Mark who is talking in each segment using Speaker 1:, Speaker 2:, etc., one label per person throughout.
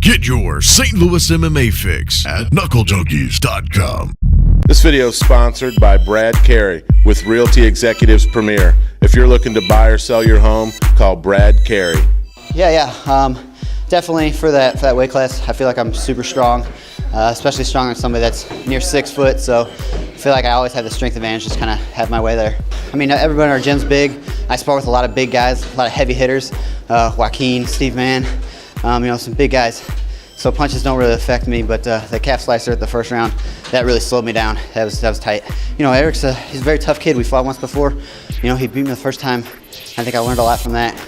Speaker 1: Get your St. Louis MMA fix at knucklejunkies.com.
Speaker 2: This video is sponsored by Brad Carey with Realty Executives Premier. If you're looking to buy or sell your home, call Brad Carey.
Speaker 3: Definitely for that weight class, I feel like I'm super strong, especially stronger than somebody that's near 6 foot. So I feel like I always have the strength advantage, just kind of have my way there. I mean, everybody in our gym's big. I spar with a lot of big guys, a lot of heavy hitters, Joaquin, Steve Mann, some big guys. So punches don't really affect me, but the calf slicer at the first round, that really slowed me down. That was tight. Eric's he's a very tough kid. We fought once before. He beat me the first time. I think I learned a lot from that.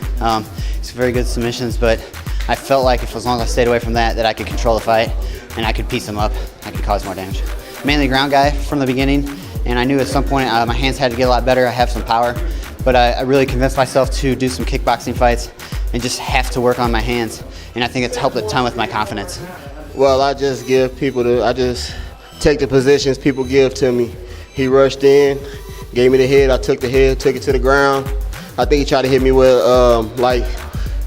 Speaker 3: He's very good submissions, but I felt like as long as I stayed away from that I could control the fight and I could piece him up. I could cause more damage. Mainly ground guy from the beginning, and I knew at some point my hands had to get a lot better. I have some power, but I really convinced myself to do some kickboxing fights and just have to work on my hands. And I think it's helped a ton with my confidence.
Speaker 4: Well, I just take the positions people give to me. He rushed in, gave me the head, I took the head, took it to the ground. I think he tried to hit me with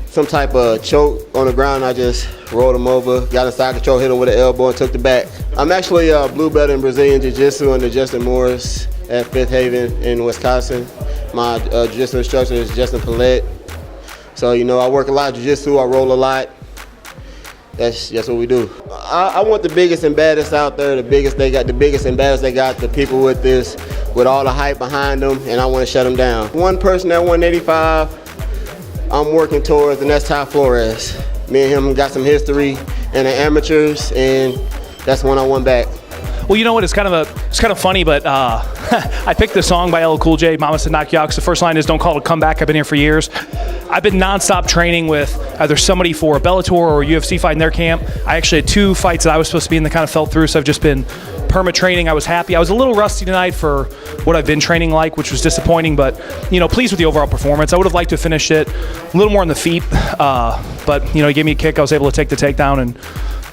Speaker 4: some type of choke on the ground. I just rolled him over, got inside control, hit him with an elbow and took the back. I'm actually a blue belt in Brazilian Jiu-Jitsu under Justin Morris at Fifth Haven in Wisconsin. My Jiu-Jitsu instructor is Justin Paulette. So, I work a lot of Jiu-Jitsu, I roll a lot. That's what we do. I want the biggest and baddest out there, the biggest and baddest they got, the people with all the hype behind them, and I want to shut them down. One person at 185, I'm working towards, and that's Ty Flores. Me and him got some history in the amateurs, and that's one I won back.
Speaker 5: Well, you know what? It's kind of funny, but I picked this song by LL Cool J, Mama Said Knock You Out. The first line is "Don't call it a comeback." I've been here for years. I've been nonstop training with either somebody for a Bellator or a UFC fight in their camp. I actually had 2 fights that I was supposed to be in that kind of fell through, so I've just been perma training. I was happy. I was a little rusty tonight for what I've been training like, which was disappointing, but pleased with the overall performance. I would have liked to have finished it a little more on the feet, but he gave me a kick. I was able to take the takedown and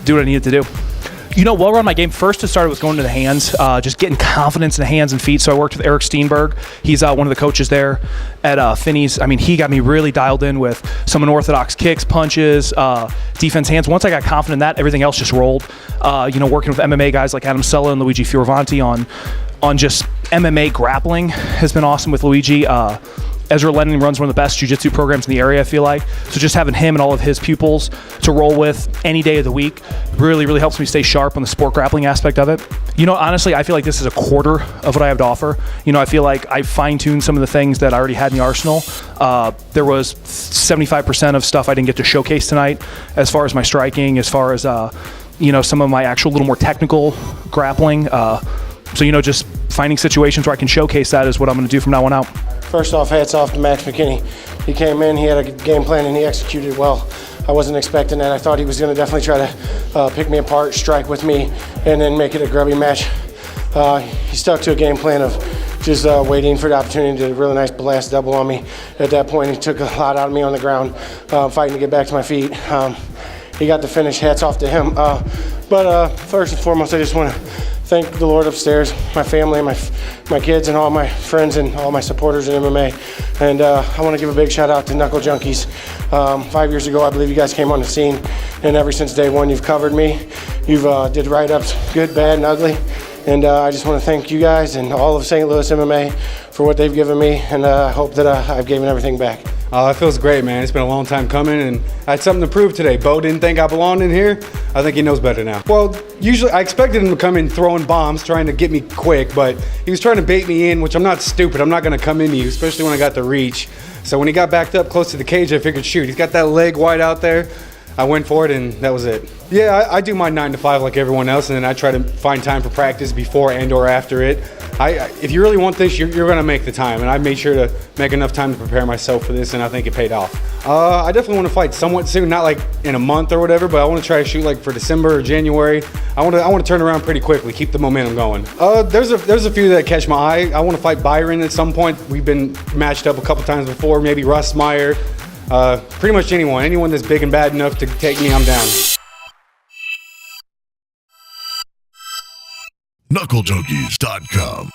Speaker 5: do what I needed to do. Well run my game. First it started with going to the hands, just getting confidence in the hands and feet. So I worked with Eric Steenberg. He's one of the coaches there at Finney's. I mean, he got me really dialed in with some unorthodox kicks, punches, defense hands. Once I got confident in that, everything else just rolled. Working with MMA guys like Adam Sella and Luigi Fioravanti on just MMA grappling has been awesome with Luigi. Ezra Lennon runs one of the best jiu-jitsu programs in the area, I feel like. So just having him and all of his pupils to roll with any day of the week really, really helps me stay sharp on the sport grappling aspect of it. Honestly, I feel like this is a quarter of what I have to offer. I feel like I fine-tuned some of the things that I already had in the arsenal. There was 75% of stuff I didn't get to showcase tonight as far as my striking, as far as, some of my actual little more technical grappling. So, just finding situations where I can showcase that is what I'm going to do from now on out.
Speaker 6: First off, hats off to Max McNeely. He came in, he had a game plan, and he executed well. I wasn't expecting that. I thought he was going to definitely try to pick me apart, strike with me, and then make it a grubby match. He stuck to a game plan of just waiting for the opportunity to do a really nice blast double on me. At that point, he took a lot out of me on the ground, fighting to get back to my feet. He got the finish, hats off to him. But first and foremost, I just want to thank the Lord upstairs, my family, my kids, and all my friends and all my supporters in MMA. And I want to give a big shout out to Knuckle Junkies. 5 years ago, I believe you guys came on the scene, and ever since day one, you've covered me. You've did write-ups, good, bad, and ugly. And I just want to thank you guys and all of St. Louis MMA for what they've given me, and I hope that I've given everything back.
Speaker 7: Oh, it feels great, man. It's been a long time coming, and I had something to prove today. Bo didn't think I belonged in here. I think he knows better now. Well, usually I expected him to come in throwing bombs, trying to get me quick, but he was trying to bait me in, which I'm not stupid. I'm not going to come into you, especially when I got the reach. So when he got backed up close to the cage, I figured, shoot, he's got that leg wide out there. I went for it, and that was it. Yeah, I do my 9 to 5 like everyone else, and then I try to find time for practice before and or after it. If you really want this, you're going to make the time, and I made sure to make enough time to prepare myself for this, and I think it paid off. I definitely want to fight somewhat soon, not like in a month or whatever, but I want to try to shoot like for December or January. I want to turn around pretty quickly, keep the momentum going. There's a few that catch my eye. I want to fight Byron at some point. We've been matched up a couple times before, maybe Russ Meyer. Pretty much anyone that's big and bad enough to take me, I'm down.
Speaker 1: knucklejunkies.com